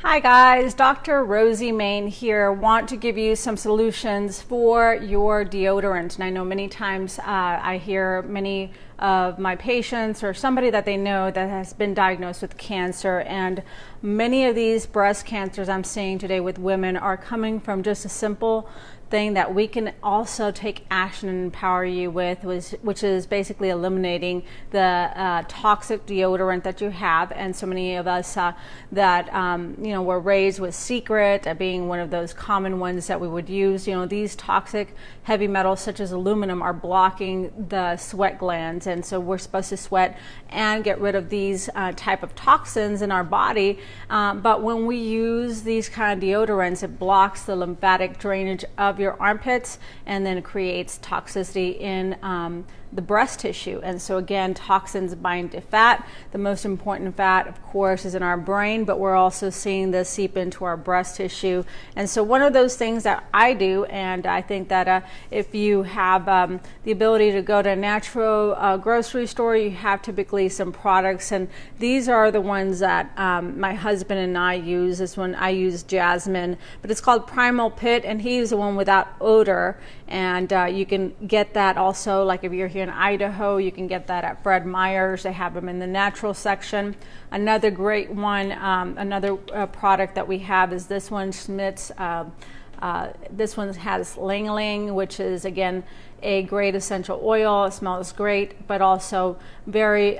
Hi guys, Dr. Rosie Main here. Want to give you some solutions for your deodorant. And I know many times I hear many of my patients or somebody that they know that has been diagnosed with cancer, and many of these breast cancers I'm seeing today with women are coming from just a simple thing that we can also take action and empower you with, which is basically eliminating the toxic deodorant that you have. And so many of us that were raised with Secret being one of those common ones that we would use. These toxic heavy metals such as aluminum are blocking the sweat glands, and so we're supposed to sweat and get rid of these type of toxins in our body. But when we use these kind of deodorants, it blocks the lymphatic drainage of your armpits, and then it creates toxicity in the breast tissue. And so again, toxins bind to fat. The most important fat, of course, is in our brain, but we're also seeing this seep into our breast tissue. And so one of those things that I do, and I think that if you have the ability to go to a natural grocery store, you have typically some products, and these are the ones that my husband and I use. This one I use jasmine, but it's called Primal Pit, and he's the one without odor. And you can get that also, like if you're here in Idaho, you can get that at Fred Meyer's. They have them in the natural section. Another great one, another product that we have is this one, Schmidt's. This one has Ling Ling, which is again a great essential oil. It smells great, but also very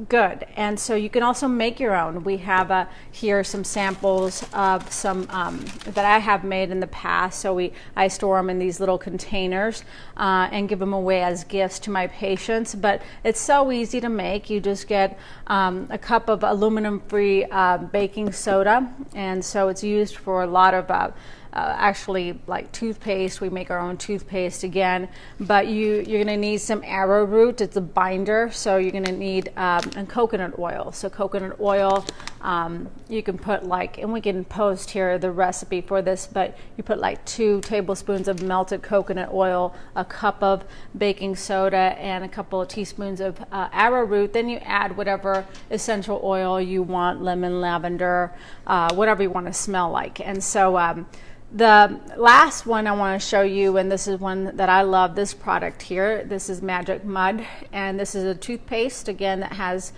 good. And so you can also make your own. We have here some samples of some that I have made in the past. So I store them in these little containers and give them away as gifts to my patients. But it's so easy to make. You just get a cup of aluminum-free baking soda, and so it's used for a lot of actually like toothpaste. We make our own toothpaste again, but you're going to need some arrowroot. It's a binder, so you're going to need and coconut oil. So coconut oil, you can put and we can post here the recipe for this, but you put like 2 tablespoons of melted coconut oil, a cup of baking soda, and a couple of teaspoons of arrowroot. Then you add whatever essential oil you want, lemon, lavender, whatever you want to smell like. And so the last one I want to show you, and this is one that I love, this product here. This is Magic Mud, and this is a toothpaste, again, that has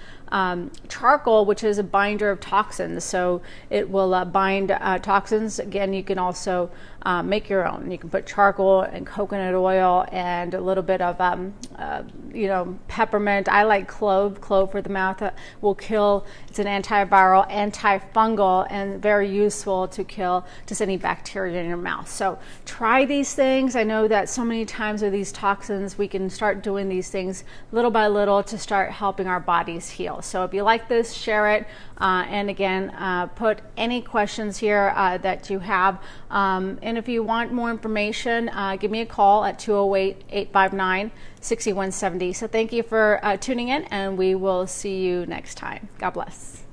charcoal, which is a binder of toxins. So it will bind toxins. Again, you can also make your own. You can put charcoal and coconut oil and a little bit of peppermint. I like clove for the mouth. Will kill. It's an antiviral, antifungal, and very useful to kill just any bacteria in your mouth. So try these things. I know that so many times with these toxins, we can start doing these things little by little to start helping our bodies heal. So if you like this, share it. And again, put any questions here that you have. And if you want more information, give me a call at 208-859-6170. So thank you for tuning in, and we will see you next time. God bless.